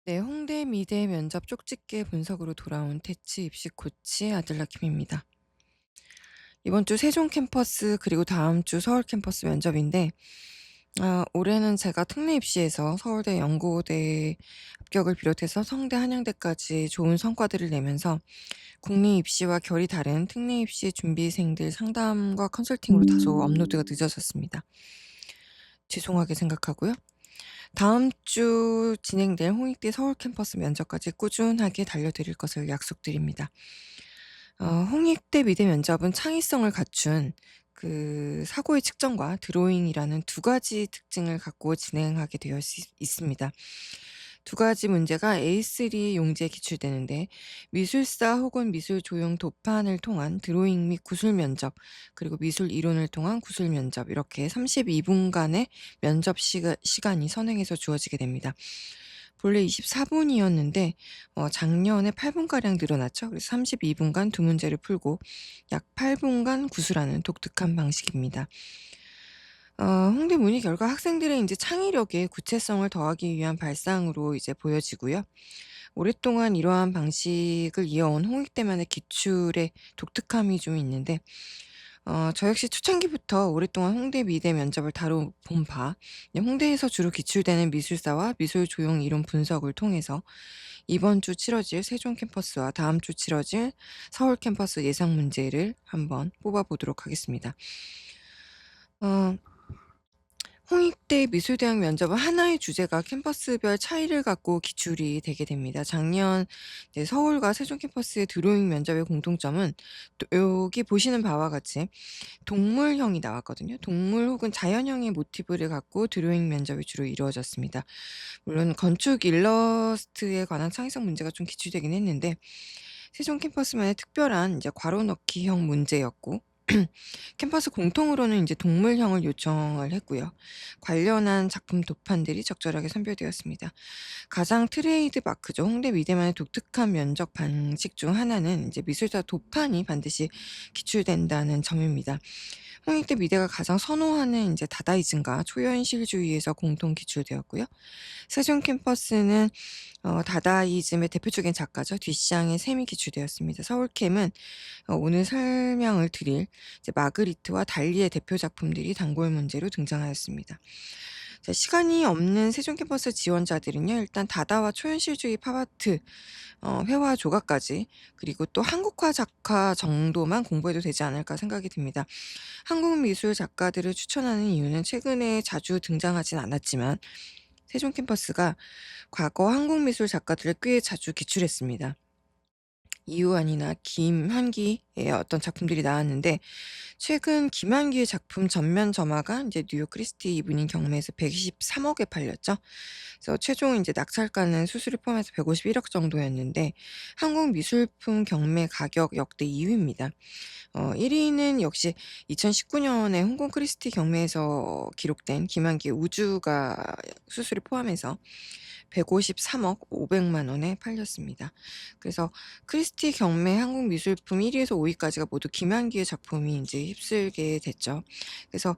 네, 홍대 미대 면접 쪽집게 분석으로 돌아온 태치 입시 코치 아들라 김입니다. 이번 주 세종 캠퍼스 그리고 다음 주 서울 캠퍼스 면접인데 올해는 제가 특례 입시에서 서울대 연고대 합격을 비롯해서 성대 한양대까지 좋은 성과들을 내면서 국내 입시와 결이 다른 특례 입시 준비생들 상담과 컨설팅으로 다소 업로드가 늦어졌습니다. 죄송하게 생각하고요. 다음 주 진행될 홍익대 서울 캠퍼스 면접까지 꾸준하게 달려드릴 것을 약속드립니다. 홍익대 미대 면접은 창의성을 갖춘 그 사고의 측정과 드로잉이라는 두 가지 특징을 갖고 진행하게 되어 있습니다. 두 가지 문제가 A3 용지에 기출되는데 미술사 혹은 미술 조형 도판을 통한 드로잉 및 구술 면접, 그리고 미술 이론을 통한 구술 면접, 이렇게 32분간의 면접 시간이 선행해서 주어지게 됩니다. 본래 24분이었는데 작년에 8분가량 늘어났죠. 그래서 32분간 두 문제를 풀고 약 8분간 구술하는 독특한 방식입니다. 홍대 문의 결과 학생들의 이제 창의력에 구체성을 더하기 위한 발상으로 이제 보여지고요. 오랫동안 이러한 방식을 이어온 홍익대만의 기출의 독특함이 좀 있는데 저 역시 초창기부터 오랫동안 홍대 미대 면접을 다뤄본 바, 홍대에서 주로 기출되는 미술사와 미술 조형 이론 분석을 통해서 이번 주 치러질 세종 캠퍼스와 다음 주 치러질 서울 캠퍼스 예상 문제를 한번 뽑아보도록 하겠습니다. 어, 홍익대 미술대학 면접은 하나의 주제가 캠퍼스별 차이를 갖고 기출이 되게 됩니다. 작년 이제 서울과 세종 캠퍼스의 드로잉 면접의 공통점은 또 여기 보시는 바와 같이 동물형이 나왔거든요. 동물 혹은 자연형의 모티브를 갖고 드로잉 면접이 주로 이루어졌습니다. 물론 건축 일러스트에 관한 창의성 문제가 좀 기출되긴 했는데 세종 캠퍼스만의 특별한 이제 괄호 넣기형 문제였고 캠퍼스 공통으로는 이제 동물형을 요청을 했고요. 관련한 작품 도판들이 적절하게 선별되었습니다. 가장 트레이드 마크죠. 홍대 미대만의 독특한 면접 방식 중 하나는 이제 미술사 도판이 반드시 기출된다는 점입니다. 홍익대 미대가 가장 선호하는 이제 다다이즘과 초현실주의에서 공통 기출되었고요. 세종 캠퍼스는 다다이즘의 대표적인 작가죠. 뒷샹의 샘이 기출되었습니다. 서울캠은 오늘 설명을 드릴 이제 마그리트와 달리의 대표 작품들이 단골 문제로 등장하였습니다. 자, 시간이 없는 세종 캠퍼스 지원자들은요, 일단 다다와 초현실주의 팝아트, 회화 조각까지, 그리고 또 한국화 작가 정도만 공부해도 되지 않을까 생각이 듭니다. 한국 미술 작가들을 추천하는 이유는 최근에 자주 등장하진 않았지만 세종 캠퍼스가 과거 한국 미술 작가들을 꽤 자주 기출했습니다. 이우환이나 김한기의 어떤 작품들이 나왔는데 최근 김한기의 작품 전면 점화가 이제 뉴욕 크리스티 이브닝 경매에서 123억에 팔렸죠. 그래서 최종 이제 낙찰가는 수수료 포함해서 151억 정도였는데 한국 미술품 경매 가격 역대 2위입니다. 1위는 역시 2019년에 홍콩 크리스티 경매에서 기록된 김한기의 우주가 수수료 포함해서 153억 500만 원에 팔렸습니다. 그래서 크리스티 경매 한국 미술품 1위에서 5위까지가 모두 김한기의 작품이 이제 휩쓸게 됐죠. 그래서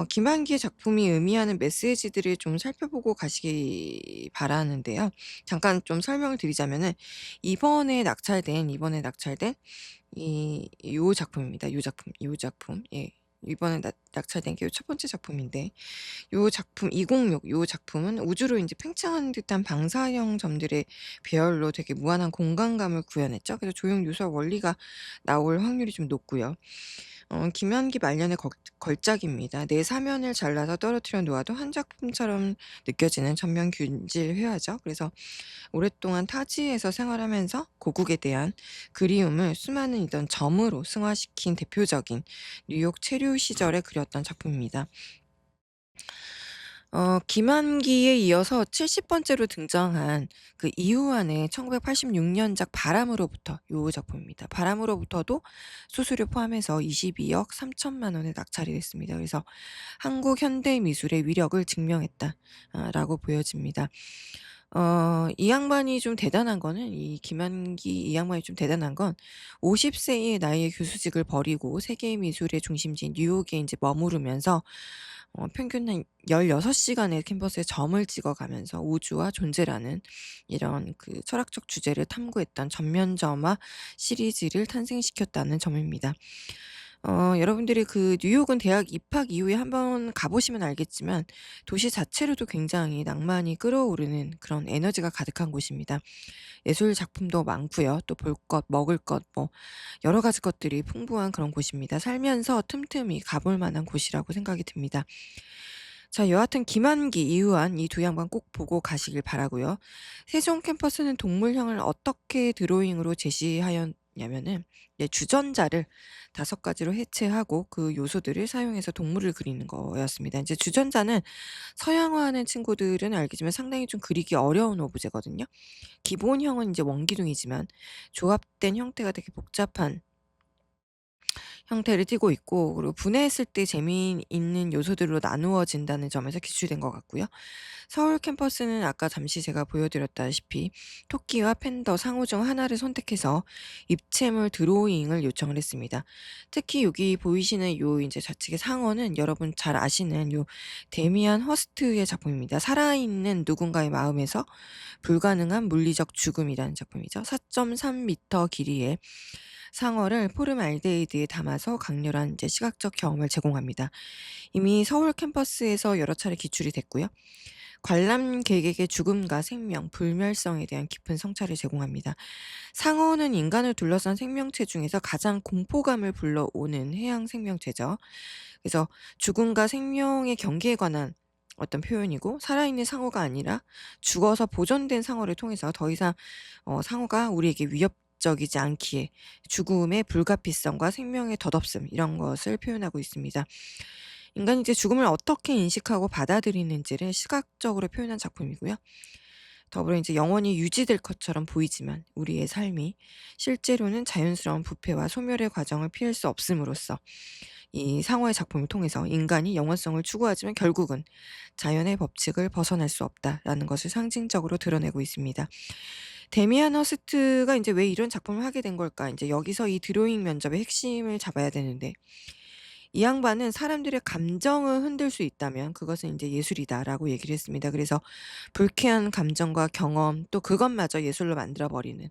김한기의 작품이 의미하는 메시지들을 좀 살펴보고 가시기 바라는데요. 잠깐 좀 설명을 드리자면은 이번에 낙찰된 요 작품입니다. 요 작품. 예. 이번에 낙찰된 게 첫 번째 작품인데 요 작품 206, 요 작품은 우주로 인제 팽창하는 듯한 방사형 점들의 배열로 되게 무한한 공간감을 구현했죠. 그래서 조형 요소와 원리가 나올 확률이 좀 높고요. 김연기 말년의 걸작입니다. 내 사면을 잘라서 떨어뜨려 놓아도 한 작품처럼 느껴지는 천면균질 회화죠. 그래서 오랫동안 타지에서 생활하면서 고국에 대한 그리움을 수많은 이런 점으로 승화시킨 대표적인 뉴욕 체류 시절에 그렸던 작품입니다. 김한기에 이어서 70번째로 등장한 그 이후환의 1986년작 바람으로부터 요 작품입니다. 바람으로부터도 수수료 포함해서 22억 3천만 원에 낙찰이 됐습니다. 그래서 한국 현대 미술의 위력을 증명했다 라고 보여집니다. 이 양반이 좀 대단한 거는, 이 김한기 이 양반이 좀 대단한 건 50 세의 나이에 교수직을 버리고 세계 미술의 중심지인 뉴욕에 인제 머무르면서 평균 한 16 시간의 캠퍼스에 점을 찍어 가면서 우주와 존재라는 이런 그 철학적 주제를 탐구했던 전면점화 시리즈를 탄생시켰다는 점입니다. 여러분들이 그 뉴욕은 대학 입학 이후에 한번 가 보시면 알겠지만 도시 자체로도 굉장히 낭만이 끌어오르는 그런 에너지가 가득한 곳입니다. 예술 작품도 많고요. 또 볼 것, 먹을 것, 뭐 여러 가지 것들이 풍부한 그런 곳입니다. 살면서 틈틈이 가볼 만한 곳이라고 생각이 듭니다. 자, 여하튼 김한기, 이유한 이 두 양반 꼭 보고 가시길 바라고요. 세종 캠퍼스는 동물형을 어떻게 드로잉으로 제시하였냐면은, 주전자를 5가지로 해체하고 그 요소들을 사용해서 동물을 그리는 거였습니다. 이제 주전자는 서양화하는 친구들은 알겠지만 상당히 좀 그리기 어려운 오브제거든요. 기본형은 이제 원기둥이지만 조합된 형태가 되게 복잡한 형태를 띠고 있고, 그리고 분해했을 때 재미있는 요소들로 나누어진다는 점에서 기출된 것 같고요. 서울 캠퍼스는 아까 잠시 제가 보여드렸다시피 토끼와 팬더 상호 중 하나를 선택해서 입체물 드로잉을 요청을 했습니다. 특히 여기 보이시는 요 이제 좌측의 상어는 여러분 잘 아시는 요 데미안 허스트의 작품입니다. 살아있는 누군가의 마음에서 불가능한 물리적 죽음이라는 작품이죠. 4.3m 길이의 상어를 포름알데히드에 담아서 강렬한 이제 시각적 경험을 제공합니다. 이미 서울 캠퍼스에서 여러 차례 기출이 됐고요. 관람객에게 죽음과 생명, 불멸성에 대한 깊은 성찰을 제공합니다. 상어는 인간을 둘러싼 생명체 중에서 가장 공포감을 불러오는 해양 생명체죠. 그래서 죽음과 생명의 경계에 관한 어떤 표현이고, 살아있는 상어가 아니라 죽어서 보존된 상어를 통해서 더 이상 상어가 우리에게 위협적이지 않기에 죽음의 불가피성과 생명의 덧없음, 이런 것을 표현하고 있습니다. 인간이 이제 죽음을 어떻게 인식하고 받아들이는지를 시각적으로 표현한 작품이고요. 더불어 이제 영원히 유지될 것처럼 보이지만 우리의 삶이 실제로는 자연스러운 부패와 소멸의 과정을 피할 수 없음으로써 이 상어의 작품을 통해서 인간이 영원성을 추구하지만 결국은 자연의 법칙을 벗어날 수 없다라는 것을 상징적으로 드러내고 있습니다. 데미안 허스트가 이제 왜 이런 작품을 하게 된 걸까? 이제 여기서 이 드로잉 면접의 핵심을 잡아야 되는데, 이 양반은 사람들의 감정을 흔들 수 있다면 그것은 인제 예술이다라고 얘기를 했습니다. 그래서 불쾌한 감정과 경험, 또 그것마저 예술로 만들어 버리는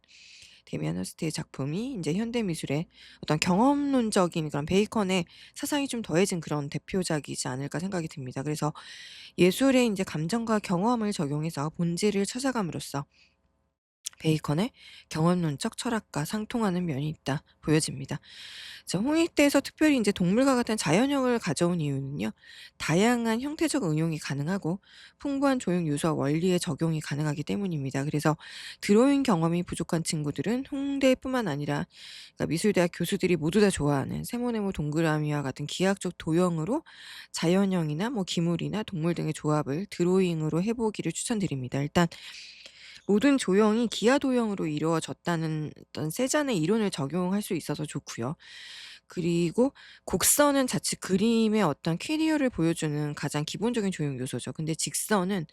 데미안 허스트의 작품이 인제 현대 미술의 어떤 경험론적인 그런 베이컨의 사상이 좀 더해진 그런 대표작이지 않을까 생각이 듭니다. 그래서 예술에 인제 감정과 경험을 적용해서 본질을 찾아감으로써 베이컨의 경험론적 철학과 상통하는 면이 있다 보여집니다. 자, 홍익대에서 특별히 인제 동물과 같은 자연형을 가져온 이유는요, 다양한 형태적 응용이 가능하고 풍부한 조형 요소와 원리의 적용이 가능하기 때문입니다. 그래서 드로잉 경험이 부족한 친구들은 홍대뿐만 아니라, 그러니까 미술대학 교수들이 모두 다 좋아하는 세모네모 동그라미와 같은 기하학적 도형으로 자연형이나 뭐 기물이나 동물 등의 조합을 드로잉으로 해 보기를 추천드립니다. 일단 모든 조형이 기하 도형으로 이루어졌다는 어떤 세잔의 이론을 적용할 수 있어서 좋고요. 그리고 곡선은 자칫 그림의 어떤 쾌리어를 보여주는 가장 기본적인 조형 요소죠. 근데 직선은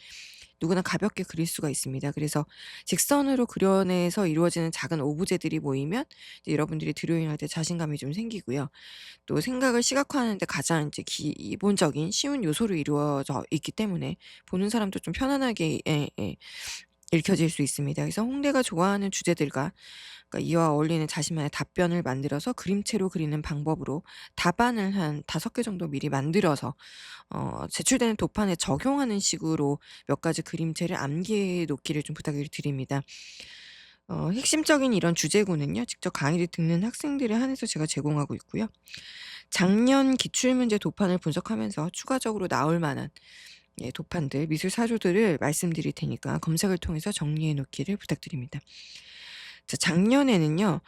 누구나 가볍게 그릴 수가 있습니다. 그래서 직선으로 그려내서 이루어지는 작은 오브제들이 모이면 이제 여러분들이 드로잉할 때 자신감이 좀 생기고요. 또 생각을 시각화하는 데 가장 이제 기본적인 쉬운 요소로 이루어져 있기 때문에 보는 사람도 좀 편안하게 읽혀질 수 있습니다. 그래서 홍대가 좋아하는 주제들과, 그러니까 이와 어울리는 자신만의 답변을 만들어서 그림체로 그리는 방법으로 답안을 한 5개 정도 미리 만들어서 제출되는 도판에 적용하는 식으로 몇 가지 그림체를 암기해 놓기를 좀 부탁을 드립니다. 핵심적인 이런 주제구는요, 직접 강의를 듣는 학생들에 한해서 제가 제공하고 있고요. 작년 기출문제 도판을 분석하면서 추가적으로 나올 만한 도판들, 미술 사조들을 말씀드릴 테니까 검색을 통해서 정리해 놓기를 부탁드립니다. 자, 작년에는요.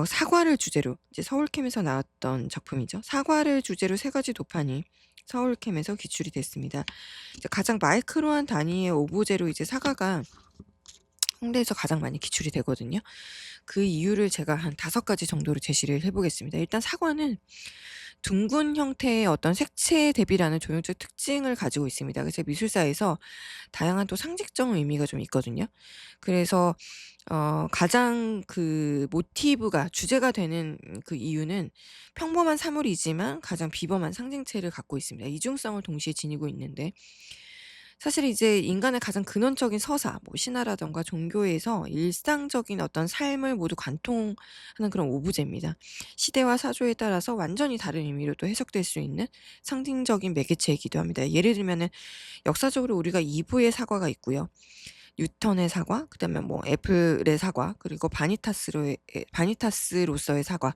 사과를 주제로, 이제 서울캠에서 나왔던 작품이죠. 사과를 주제로 3가지 도판이 서울캠에서 기출이 됐습니다. 이제 가장 마이크로한 단위의 오브제로 이제 사과가 홍대에서 가장 많이 기출이 되거든요. 그 이유를 제가 한 5가지 정도로 제시를 해 보겠습니다. 일단 사과는 둥근 형태의 어떤 색채 대비라는 조형적 특징을 가지고 있습니다. 그래서 미술사에서 다양한 또 상징적 의미가 좀 있거든요. 그래서 가장 그 모티브가 주제가 되는 그 이유는 평범한 사물이지만 가장 비범한 상징체를 갖고 있습니다. 이중성을 동시에 지니고 있는데, 사실 이제 인간의 가장 근원적인 서사, 뭐 신화라든가 종교에서 일상적인 어떤 삶을 모두 관통하는 그런 오브제입니다. 시대와 사조에 따라서 완전히 다른 의미로 또 해석될 수 있는 상징적인 매개체이기도 합니다. 예를 들면은 역사적으로 우리가 이브의 사과가 있고요. 뉴턴의 사과, 그다음에 뭐 애플의 사과, 그리고 바니타스로서의 사과,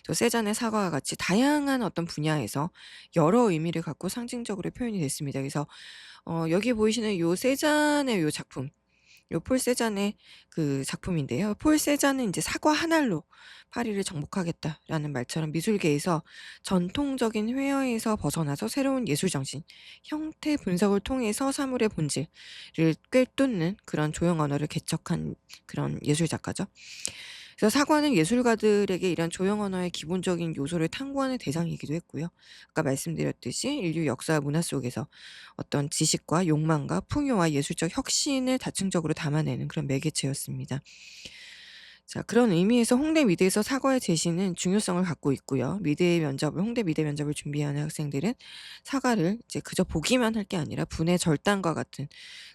또 세잔의 사과와 같이 다양한 어떤 분야에서 여러 의미를 갖고 상징적으로 표현이 됐습니다. 그래서 여기 보이시는 요 세잔의 요 작품, 요 폴 세잔의 그 작품인데요. 폴 세잔은 인제 "사과 한 알로 파리를 정복하겠다."라는 말처럼 미술계에서 전통적인 회화에서 벗어나서 새로운 예술 정신, 형태 분석을 통해서 사물의 본질을 꿰뚫는 그런 조형 언어를 개척한 그런 예술 작가죠. 그래서 사과는 예술가들에게 이런 조형 언어의 기본적인 요소를 탐구하는 대상이기도 했고요. 아까 말씀드렸듯이 인류 역사와 문화 속에서 어떤 지식과 욕망과 풍요와 예술적 혁신을 다층적으로 담아내는 그런 매개체였습니다. 자, 그런 의미에서 홍대 미대에서 사과의 제시는 중요성을 갖고 있고요. 홍대 미대 면접을 준비하는 학생들은 사과를 이제 그저 보기만 할 게 아니라 분해 절단과 같은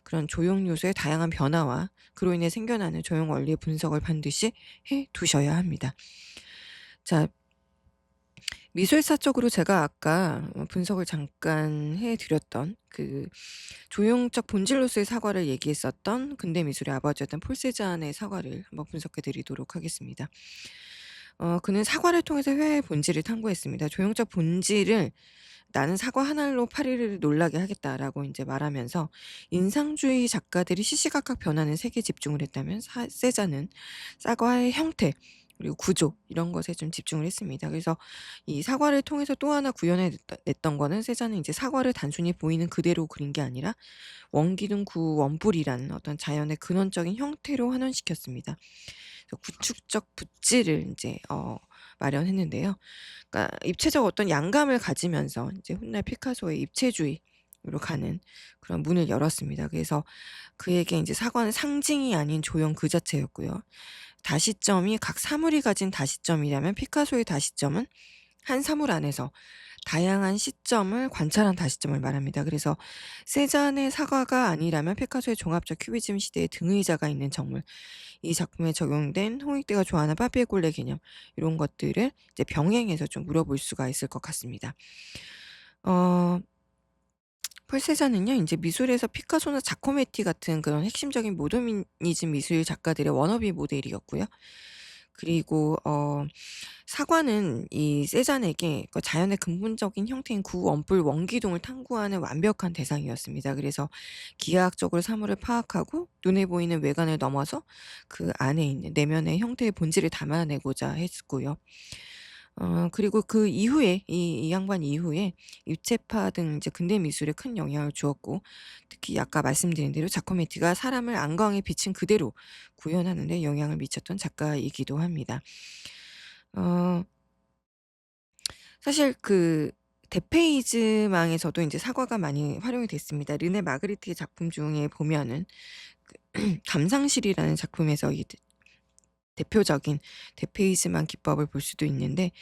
그런 조형 요소의 다양한 변화와 그로 인해 생겨나는 조형 원리의 분석을 반드시 해 두셔야 합니다. 자, 미술사적으로 제가 아까 분석을 잠깐 해 드렸던 그 조형적 본질로서의 사과를 얘기했었던 근대 미술의 아버지였던 폴 세잔의 사과를 한번 분석해 드리도록 하겠습니다. 그는 사과를 통해서 회화의 본질을 탐구했습니다. 조형적 본질을 "나는 사과 한 알로 파리를 놀라게 하겠다."라고 인제 말하면서 인상주의 작가들이 시시각각 변하는 색에 집중을 했다면, 세잔은 사과의 형태 그리고 구조 이런 것에 좀 집중을 했습니다. 그래서 이 사과를 통해서 또 하나 구현해 냈던 거는, 세잔은 인제 사과를 단순히 보이는 그대로 그린 게 아니라 원기둥 구원뿔이라는 어떤 자연의 근원적인 형태로 환원시켰습니다. 그래서 구축적 붓질을 인제 마련했는데요. 그러니까 입체적 어떤 양감을 가지면서 이제 훗날 피카소의 입체주의로 가는 그런 문을 열었습니다. 그래서 그에게 인제 사과는 상징이 아닌 조형 그 자체였고요. 다시점이 각 사물이 가진 다시점이라면, 피카소의 다시점은 한 사물 안에서 다양한 시점을 관찰한 다시점을 말합니다. 그래서 세잔의 사과가 아니라면 피카소의 종합적 큐비즘 시대에 등의자가 있는 정물, 이 작품에 적용된 홍익대가 좋아하는 빠삐에골레 개념, 이런 것들을 이제 병행해서 좀 물어볼 수가 있을 것 같습니다. 어 폴 세잔은요, 인제 미술에서 피카소나 자코메티 같은 그런 핵심적인 모더니즘 미술 작가들의 워너비 모델이었고요. 그리고 사과는 이 세잔에게 그 자연의 근본적인 형태인 구원뿔 원기둥을 탐구하는 완벽한 대상이었습니다. 그래서 기하학적으로 사물을 파악하고 눈에 보이는 외관을 넘어서 그 안에 있는 내면의 형태의 본질을 담아내고자 했고요. 그리고 그 이후에 이 양반 이후에 입체파 등 이제 근대 미술에 큰 영향을 주었고, 특히 아까 말씀드린 대로 자코메티가 사람을 안광에 비친 그대로 구현하는 데 영향을 미쳤던 작가이기도 합니다. 어 사실 그 데페이즈망에서도 인제 사과가 많이 활용이 됐습니다. 르네 마그리트의 작품 중에 보면은 그 감상실이라는 작품에서 이 대표적인 대페이즈만 기법을 볼 수도 있는데,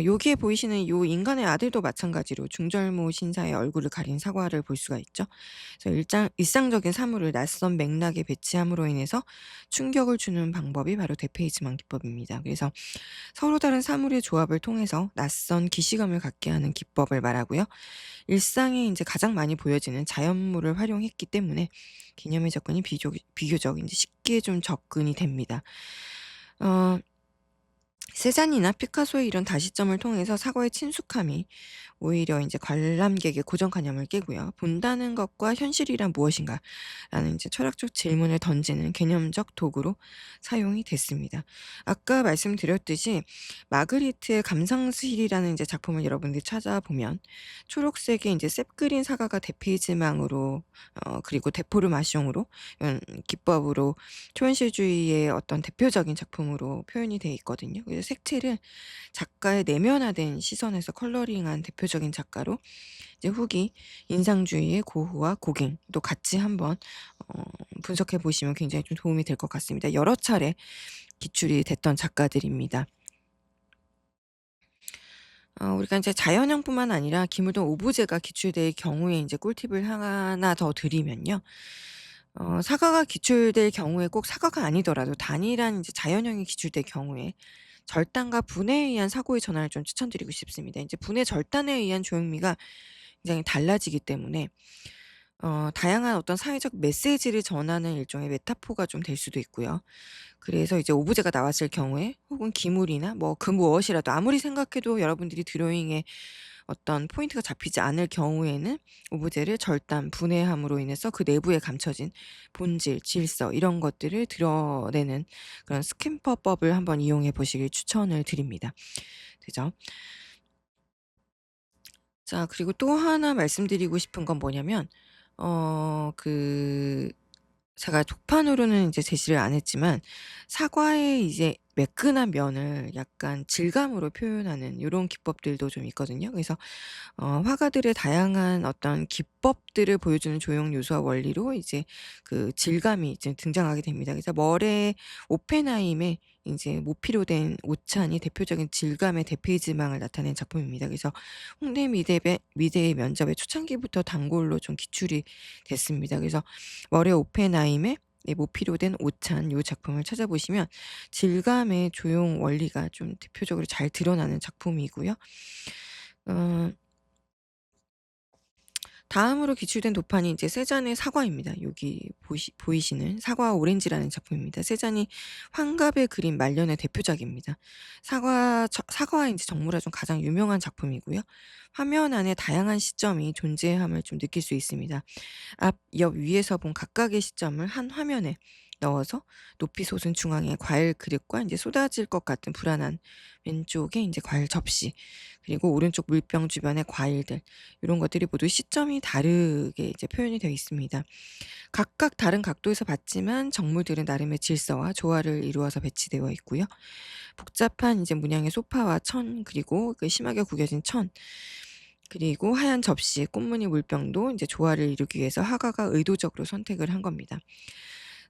여기에 보이시는 요 인간의 아들도 마찬가지로 중절모 신사의 얼굴을 가린 사과를 볼 수가 있죠. 그래서 일상적인 사물을 낯선 맥락에 배치함으로 인해서 충격을 주는 방법이 바로 대페이즈만 기법입니다. 그래서 서로 다른 사물의 조합을 통해서 낯선 기시감을 갖게 하는 기법을 말하고요. 일상에 인제 가장 많이 보여지는 자연물을 활용했기 때문에 개념의 접근이 비교적 인제 쉽게 좀 접근이 됩니다. 어 세잔이나 피카소의 이런 다시점을 통해서 사과의 친숙함이 오히려 인제 관람객의 고정관념을 깨고요. '본다는 것과 현실이란 무엇인가?'라는 인제 철학적 질문을 던지는 개념적 도구로 사용이 됐습니다. 아까 말씀드렸듯이 마그리트의 감상실이라는 인제 작품을 여러분들이 찾아보면 초록색의 인제 셉 그린 사과가 대페이지망으로, 그리고 데포르마숑으로, 기법으로 초현실주의의 어떤 대표적인 작품으로 표현이 돼 있거든요. 그래서 색채를 작가의 내면화된 시선에서 컬러링한 대표적인 작가로 이제 후기 인상주의의 고흐와 고갱도 같이 한번 어 분석해 보시면 굉장히 좀 도움이 될 것 같습니다. 여러 차례 기출이 됐던 작가들입니다. 우리가 인제 자연형뿐만 아니라 기물동 오브제가 기출될 경우에 인제 꿀팁을 하나 더 드리면요. 사과가 기출될 경우에 꼭 사과가 아니더라도 단일한 인제 자연형이 기출될 경우에 절단과 분해에 의한 사고의 전환을 좀 추천드리고 싶습니다. 인제 분해 절단에 의한 조형미가 굉장히 달라지기 때문에 다양한 어떤 사회적 메시지를 전하는 일종의 메타포가 좀 될 수도 있고요. 그래서 이제 오브제가 나왔을 경우에 혹은 기물이나 뭐 그 무엇이라도 아무리 생각해도 여러분들이 드로잉에 어떤 포인트가 잡히지 않을 경우에는 오브제를 절단, 분해함으로 인해서 그 내부에 감춰진 본질, 질서 이런 것들을 드러내는 그런 스탬퍼법을 한번 이용해 보시길 추천을 드립니다. 그죠? 자, 그리고 또 하나 말씀드리고 싶은 건 뭐냐면 그 제가 독판으로는 이제 제시를 안 했지만 사과의 이제 매끈한 면을 약간 질감으로 표현하는 요런 기법들도 좀 있거든요. 그래서 화가들의 다양한 어떤 기법들을 보여주는 조형 요소와 원리로 이제 그 질감이 이제 등장하게 됩니다. 그래서 멀의 오펜하임의 인제 모피로 된 오찬이 대표적인 질감의 대페이지망을 나타낸 작품입니다. 그래서 홍대 미대의 면접에 초창기부터 단골로 좀 기출이 됐습니다. 그래서 멀의 오펜하임의 모피로 된 오찬 요 작품을 찾아보시면 질감의 조형 원리가 좀 대표적으로 잘 드러나는 작품이고요. 어 다음으로 기출된 도판이 이제 세잔의 사과입니다. 여기 보이시는 사과와 오렌지라는 작품입니다. 세잔이 환갑에 그린 말년의 대표작입니다. 사과와 인제 정물화 중 가장 유명한 작품이고요. 화면 안에 다양한 시점이 존재함을 좀 느낄 수 있습니다. 앞, 옆, 위에서 본 각각의 시점을 한 화면에 넣어서 높이 솟은 중앙에 과일 그릇과 인제 쏟아질 것 같은 불안한 왼쪽에 인제 과일 접시, 그리고 오른쪽 물병 주변의 과일들, 요런 것들이 모두 시점이 다르게 이제 표현이 되어 있습니다. 각각 다른 각도에서 봤지만 정물들은 나름의 질서와 조화를 이루어서 배치되어 있고요. 복잡한 이제 문양의 소파와 천, 그리고 그 심하게 구겨진 천, 그리고 하얀 접시, 꽃무늬 물병도 인제 조화를 이루기 위해서 화가가 의도적으로 선택을 한 겁니다.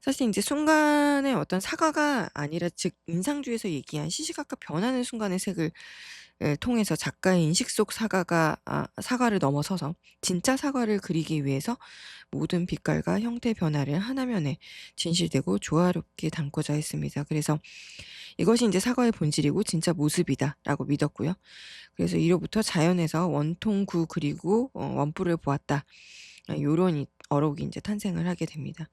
사실 인제 순간의 어떤 사과가 아니라, 즉 인상주의에서 얘기한 시시각각 변하는 순간의 색을 통해서 작가의 인식 속 사과를 넘어서서 진짜 사과를 그리기 위해서 모든 빛깔과 형태 변화를 한 화면에 진실되고 조화롭게 담고자 했습니다. 그래서 이것이 인제 사과의 본질이고 진짜 모습이다라고 믿었고요. 그래서 이로부터 자연에서 원통구 그리고 원뿔을 보았다. 요런 어록이 인제 탄생을 하게 됩니다.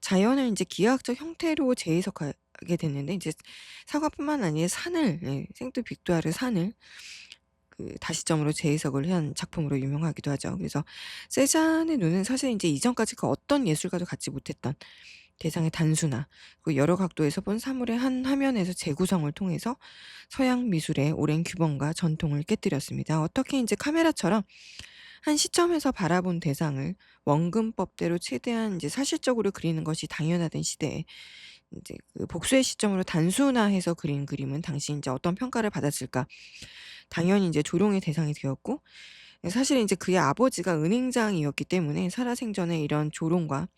자연을 인제 기하학적 형태로 재해석하게 됐는데, 인제 사과뿐만 아니라 산을, 생뚜빅두아르 산을 그 다시점으로 재해석을 한 작품으로 유명하기도 하죠. 그래서 세잔의 눈은 사실 인제 이전까지 그 어떤 예술가도 갖지 못했던 대상의 단순화, 그리고 여러 각도에서 본 사물의 한 화면에서 재구성을 통해서 서양 미술의 오랜 규범과 전통을 깨뜨렸습니다. 어떻게 인제 카메라처럼 한 시점에서 바라본 대상을 원근법대로 최대한 인제 사실적으로 그리는 것이 당연하던 시대에 인제 그 복수의 시점으로 단순화해서 그린 그림은 당시 인제 어떤 평가를 받았을까? 당연히 인제 조롱의 대상이 되었고, 사실 인제 그의 아버지가 은행장이었기 때문에 살아생전에 이런 조롱과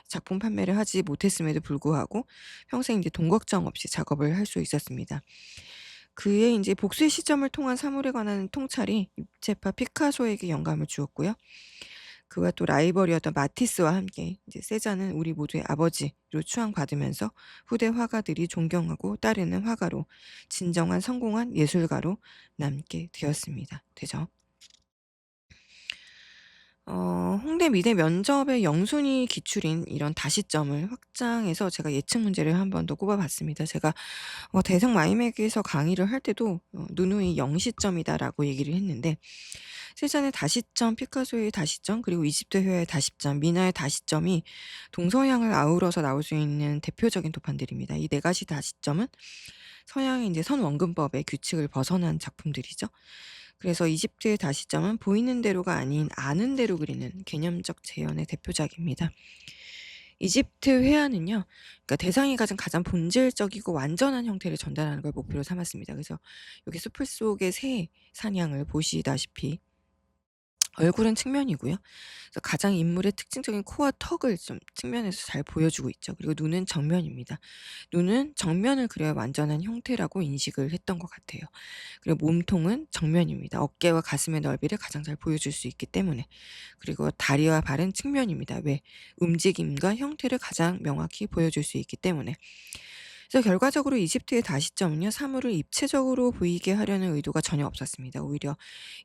작품 판매를 하지 못했음에도 불구하고 평생 인제 돈 걱정 없이 작업을 할 수 있었습니다. 그의 인제 복수의 시점을 통한 사물에 관한 통찰이 입체파 피카소에게 영감을 주었고요. 그와 또 라이벌이었던 마티스와 함께 이제 세잔은 우리 모두의 아버지로 추앙받으면서 후대 화가들이 존경하고 따르는 화가로, 진정한 성공한 예술가로 남게 되었습니다. 되죠. 홍대 미대 면접의 영순위 기출인 이런 다시점을 확장해서 제가 예측 문제를 한 번 더 꼽아 봤습니다. 제가 대성 마이맥에서 강의를 할 때도 누누이 "영시점이다."라고 얘기를 했는데, 세잔의 다시점, 피카소의 다시점, 그리고 이집트 회화의 다시점, 미나의 다시점이 동서양을 아우러서 나올 수 있는 대표적인 도판들입니다. 이 네 가지 다시점은 서양의 인제 선원근법의 규칙을 벗어난 작품들이죠. 그래서 이집트의 다시점은 보이는 대로가 아닌 아는 대로 그리는 개념적 재현의 대표작입니다. 이집트 회화는요. 그러니까 대상이 가진 가장 본질적이고 완전한 형태를 전달하는 걸 목표로 삼았습니다. 그래서 여기 숲을 속의 새 사냥을 보시다시피 얼굴은 측면이고요. 그래서 가장 인물의 특징적인 코와 턱을 좀 측면에서 잘 보여주고 있죠. 그리고 눈은 정면입니다. 눈은 정면을 그려야 완전한 형태라고 인식을 했던 것 같아요. 그리고 몸통은 정면입니다. 어깨와 가슴의 넓이를 가장 잘 보여줄 수 있기 때문에. 그리고 다리와 발은 측면입니다. 왜? 움직임과 형태를 가장 명확히 보여줄 수 있기 때문에. 그래서 결과적으로 이집트의 다시점은요, 사물을 입체적으로 보이게 하려는 의도가 전혀 없었습니다. 오히려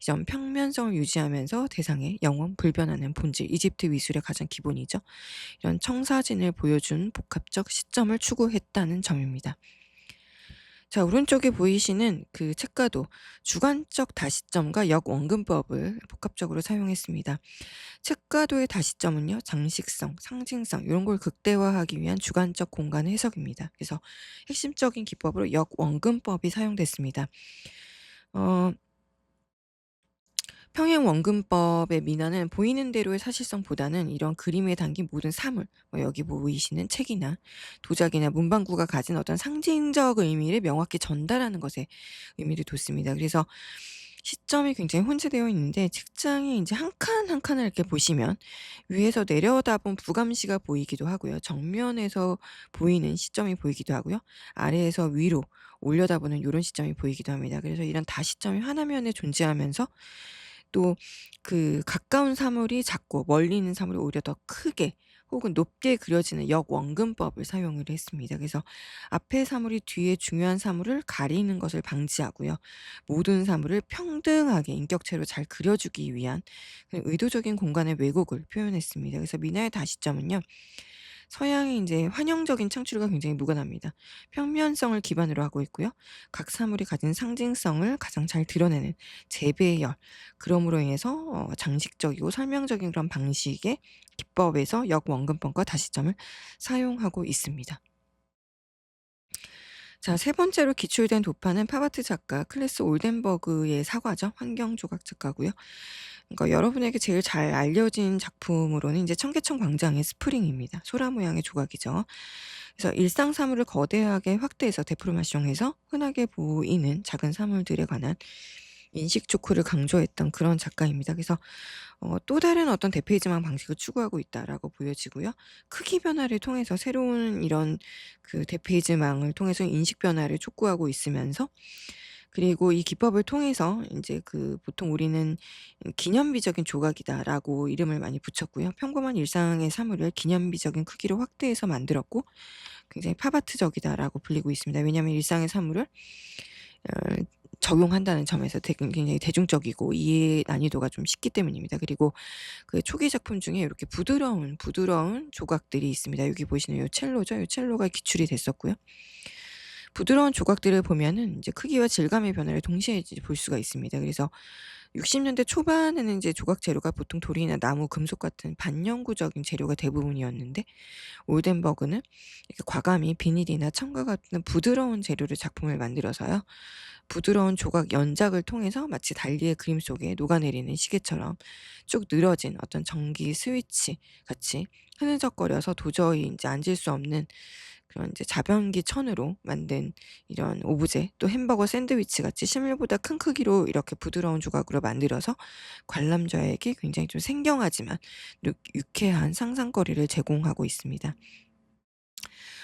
이 점 평면성을 유지하면서 대상의 영원 불변하는 본질, 이집트 미술의 가장 기본이죠. 이런 청사진을 보여준 복합적 시점을 추구했다는 점입니다. 자, 오른쪽에 보이시는 그 책가도 주관적 다시점과 역원근법을 복합적으로 사용했습니다. 책가도의 다시점은요, 장식성, 상징성 이런 걸 극대화하기 위한 주관적 공간 해석입니다. 그래서 핵심적인 기법으로 역원근법이 사용됐습니다. 어, 평행 원근법의 민화는 보이는 대로의 사실성보다는 이런 그림에 담긴 모든 사물, 뭐 여기 보이시는 책이나 도자기나 문방구가 가진 어떤 상징적 의미를 명확히 전달하는 것에 의미를 뒀습니다. 그래서 시점이 굉장히 혼재되어 있는데 책장에 이제 한 칸 한 칸을 이렇게 보시면 위에서 내려다본 부감시가 보이기도 하고요. 정면에서 보이는 시점이 보이기도 하고요. 아래에서 위로 올려다보는 이런 시점이 보이기도 합니다. 그래서 이런 다시점이 하나면에 존재하면서 또 그 가까운 사물이 작고 멀리 있는 사물이 오히려 더 크게 혹은 높게 그려지는 역원근법을 사용을 했습니다. 그래서 앞에 사물이 뒤에 중요한 사물을 가리는 것을 방지하고요. 모든 사물을 평등하게 인격체로 잘 그려주기 위한 그 의도적인 공간의 왜곡을 표현했습니다. 그래서 미나의 다시점은요. 서양의 인제 환영적인 창출과 굉장히 무관합니다. 평면성을 기반으로 하고 있고요. 각 사물이 가진 상징성을 가장 잘 드러내는 재배열, 그럼으로 인해서 장식적이고 설명적인 그런 방식의 기법에서 역원근법과 다시점을 사용하고 있습니다. 자, 세 번째로 기출된 도파는 팝아트 작가 클래스 올덴버그의 사과죠. 환경 조각 작가고요. 그러니까 여러분에게 제일 잘 알려진 작품으로는 이제 청계천 광장의 스프링입니다. 소라 모양의 조각이죠. 그래서 일상 사물을 거대하게 확대해서 데포르마숑해서 흔하게 보이는 작은 사물들에 관한 인식 조크를 강조했던 그런 작가입니다. 그래서 또 다른 어떤 대페이지망 방식을 추구하고 있다라고 보여지고요. 크기 변화를 통해서 새로운 이런 그 대페이지망을 통해서 인식 변화를 촉구하고 있으면서 그리고 이 기법을 통해서 인제 그 보통 우리는 기념비적인 조각이다라고 이름을 많이 붙였고요. 평범한 일상의 사물을 기념비적인 크기로 확대해서 만들었고 굉장히 팝아트적이다라고 불리고 있습니다. 왜냐하면 일상의 사물을 어 적용한다는 점에서 굉장히 대중적이고 이해 난이도가 좀 쉽기 때문입니다. 그리고 그 초기 작품 중에 이렇게 부드러운 조각들이 있습니다. 여기 보시는 요 첼로죠. 요 첼로가 기출이 됐었고요. 부드러운 조각들을 보면은 이제 크기와 질감의 변화를 동시에 이제 볼 수가 있습니다. 그래서 60 년대 초반에는 이제 조각 재료가 보통 돌이나 나무, 금속 같은 반영구적인 재료가 대부분이었는데 올덴버그는 이렇게 과감히 비닐이나 청과 같은 부드러운 재료로 작품을 만들어서요. 부드러운 조각 연작을 통해서 마치 달리의 그림 속에 녹아내리는 시계처럼 쭉 늘어진 어떤 전기 스위치 같이 흐느적거려서 도저히 인제 앉을 수 없는 그런 이제 자변기 천으로 만든 이런 오브제, 또 햄버거 샌드위치 같이 실물보다 큰 크기로 이렇게 부드러운 조각으로 만들어서 관람자에게 굉장히 좀 생경하지만 유쾌한 상상거리를 제공하고 있습니다.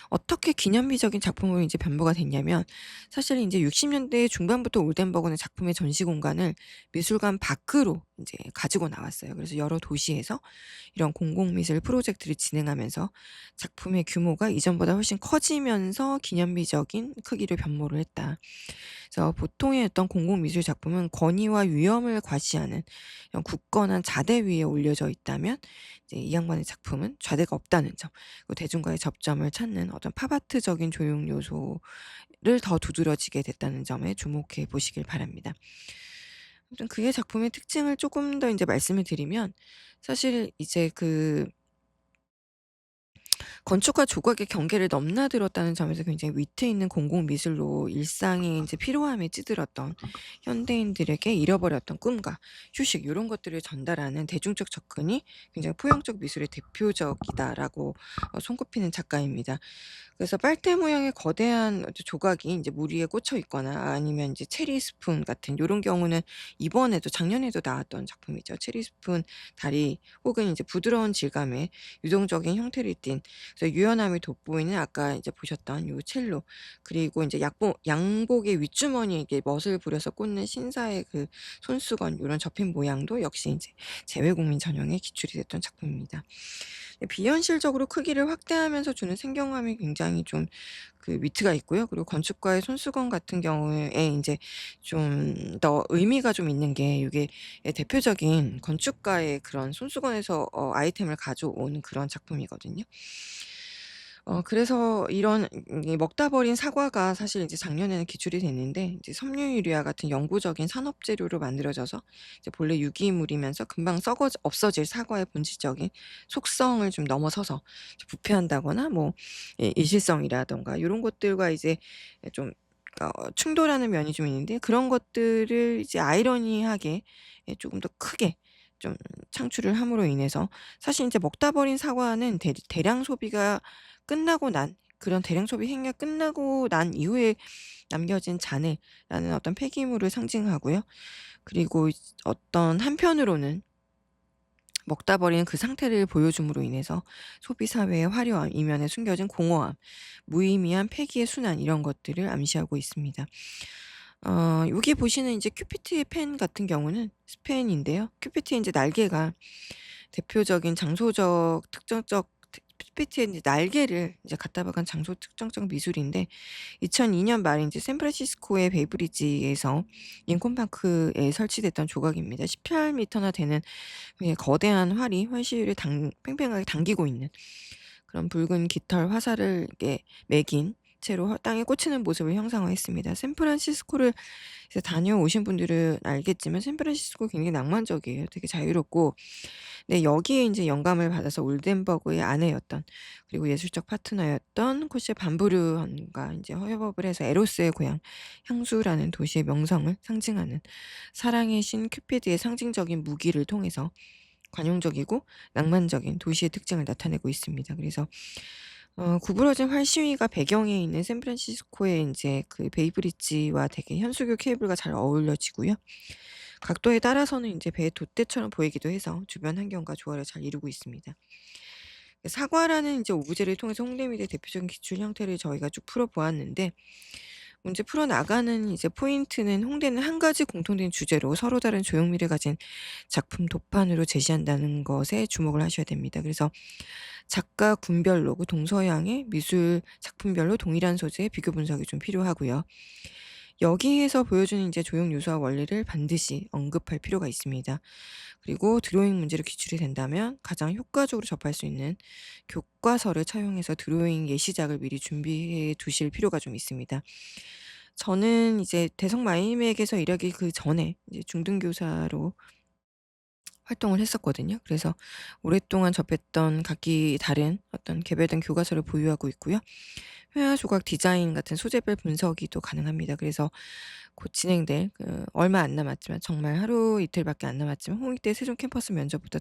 어떻게 기념비적인 작품으로 인제 변모가 됐냐면 사실은 인제 60 년대 중반부터 올덴버그는 작품의 전시 공간을 미술관 밖으로 인제 가지고 나왔어요. 그래서 여러 도시에서 이런 공공미술 프로젝트를 진행하면서 작품의 규모가 이전보다 훨씬 커지면서 기념비적인 크기로 변모를 했다. 그래서 보통의 어떤 공공미술 작품은 권위와 위엄을 과시하는 이런 굳건한 자대 위에 올려져 있다면 이제 이 양반의 작품은 좌대가 없다는 점, 그리고 대중과의 접점을 찾는 어떤 팝아트적인 조형 요소를 더 두드러지게 됐다는 점에 주목해 보시길 바랍니다. 아무튼 그의 작품의 특징을 쪼끔 더 인제 말씀을 드리면 사실 이제 그 건축과 조각의 경계를 넘나들었다는 점에서 굉장히 위트 있는 공공미술로 일상의 인제 피로함에 찌들었던 현대인들에게 잃어버렸던 꿈과 휴식 요런 것들을 전달하는 대중적 접근이 굉장히 포용적 미술의 대표적이다라고 손꼽히는 작가입니다. 그래서 빨대 모양의 거대한 조각이 인제 물 위에 꽂혀 있거나 아니면 인제 체리 스푼 같은 요런 경우는 이번에도 작년에도 나왔던 작품이죠. 체리 스푼 다리 혹은 인제 부드러운 질감의 유동적인 형태를 띤 그래서 유연함이 돋보이는 아까 이제 보셨던 요 첼로 그리고 인제 양복의 윗주머니에 이게 멋을 부려서 꽂는 신사의 그 손수건 요런 접힌 모양도 역시 인제 재외국민 전형의 기출이 됐던 작품입니다. 비현실적으로 크기를 확대하면서 주는 생경함이 굉장히 좀 그 위트가 있고요. 그리고 건축가의 손수건 같은 경우에 인제 좀 더 의미가 좀 있는 게 요게 대표적인 건축가의 그런 손수건에서 아이템을 가져온 그런 작품이거든요. 그래서 이런 이 먹다 버린 사과가 사실 이제 작년에는 기출이 됐는데 이제 섬유유리와 같은 영구적인 산업 재료로 만들어져서 이제 본래 유기물이면서 금방 썩어 없어질 사과의 본질적인 속성을 좀 넘어서서 이제 부패한다거나 뭐 이실성이라든가 요런 것들과 이제 좀 충돌하는 면이 좀 있는데 그런 것들을 이제 아이러니하게 쪼금 더 크게 좀 창출을 함으로 인해서 사실 인제 먹다 버린 사과는 대량 소비가 끝나고 난 그런 대량 소비 행위가 끝나고 난 이후에 남겨진 잔해라는 어떤 폐기물을 상징하고요. 그리고 어떤 한편으로는 먹다 버리는 그 상태를 보여줌으로 인해서 소비 사회의 화려함, 이면에 숨겨진 공허함, 무의미한 폐기의 순환 이런 것들을 암시하고 있습니다. 여기 보시는 이제 큐피트의 펜 같은 경우는 스펜인데요. 큐피트의 인제 날개가 대표적인 장소적 특정적 큐피트의 인제 날개를 이제 갖다 박은 장소 특정적 미술인데 2002년 말에 인제 샌프란시스코의 베이브리지에서 링컨 파크에 설치됐던 조각입니다. 18 미터나 되는 예 거대한 활이 활시위를 팽팽하게 당기고 있는 그런 붉은 깃털 화살을 이렇게 매긴 채로 땅에 꽂히는 모습을 형상화했습니다. 샌프란시스코를 이제 다녀오신 분들은 알겠지만 샌프란시스코 굉장히 낭만적이에요. 되게 자유롭고 네 여기에 인제 영감을 받아서 올덴버그의 아내였던 그리고 예술적 파트너였던 코시 반부르헌과 인제 협업을 해서 에로스의 고향 향수라는 도시의 명성을 상징하는 사랑의 신 큐피드의 상징적인 무기를 통해서 관용적이고 낭만적인 도시의 특징을 나타내고 있습니다. 그래서 구부러진 활시위가 배경에 있는 샌프란시스코의 인제 그 베이브리지와 되게 현수교 케이블과 잘 어울려지고요. 각도에 따라서는 인제 배의 돛대처럼 보이기도 해서 주변 환경과 조화를 잘 이루고 있습니다. 사과라는 인제 오브제를 통해서 홍대미대 대표적인 기출 형태를 저희가 쭉 풀어 보았는데 문제 풀어나가는 이제 포인트는 홍대는 한 가지 공통된 주제로 서로 다른 조형미를 가진 작품 도판으로 제시한다는 것에 주목을 하셔야 됩니다. 그래서 작가 군별로 그 동서양의 미술 작품별로 동일한 소재의 비교 분석이 좀 필요하고요. 여기에서 보여주는 이제 조형 요소와 원리를 반드시 언급할 필요가 있습니다. 그리고 드로잉 문제로 기출이 된다면 가장 효과적으로 접할 수 있는 교과서를 차용해서 드로잉 예시작을 미리 준비해 두실 필요가 좀 있습니다. 저는 이제 대성 마이맥에서 일하기 그 전에 이제 중등교사로 활동을 했었거든요. 그래서 오랫동안 접했던 각기 다른 어떤 개별된 교과서를 보유하고 있고요. 회화 조각 디자인 같은 소재별 분석이 또 가능합니다. 그래서 곧 진행될 얼마 안 남았지만 정말 하루 이틀밖에 안 남았지만 홍익대 세종 캠퍼스 면접부터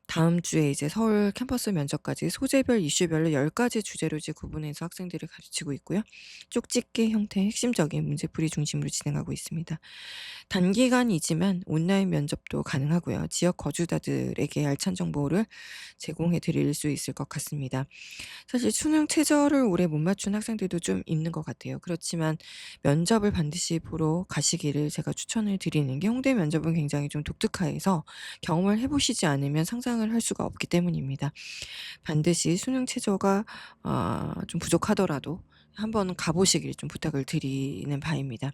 다음 주에 이제 서울 캠퍼스 면접까지 소재별 이슈별로 10 가지 주제로 이제 구분해서 학생들을 가르치고 있고요. 쪽집게 형태의 핵심적인 문제풀이 중심으로 진행하고 있습니다. 단기간이지만 온라인 면접도 가능하고요. 지역 거주자들에게 알찬 정보를 제공해 드릴 수 있을 것 같습니다. 사실 수능 최저를 올해 못 맞춘 학생들도 좀 있는 것 같아요. 그렇지만 면접을 반드시 보러 가시기를 제가 추천을 드리는 게 홍대 면접은 굉장히 좀 독특해서 경험을 해 보시지 않으면 상상을 할 수가 없기 때문입니다. 반드시 수능 최저가 좀 부족하더라도 한번 가 보시길 좀 부탁을 드리는 바입니다.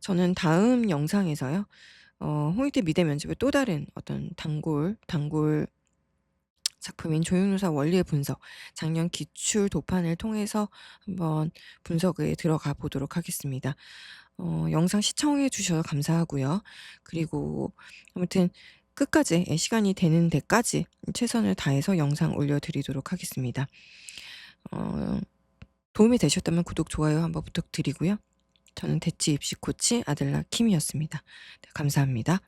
저는 다음 영상에서요. 홍익대 미대 면접의 또 다른 어떤 단골 작품인 조형조사 원리의 분석, 작년 기출 도판을 통해서 한번 분석에 들어가 보도록 하겠습니다. 영상 시청해 주셔서 감사하고요. 그리고 아무튼 끝까지 시간이 되는 데까지 최선을 다해서 영상 올려드리도록 하겠습니다. 도움이 되셨다면 구독, 좋아요 한번 부탁드리고요. 저는 대치 입시 코치 아들라 킴이었습니다. 네, 감사합니다.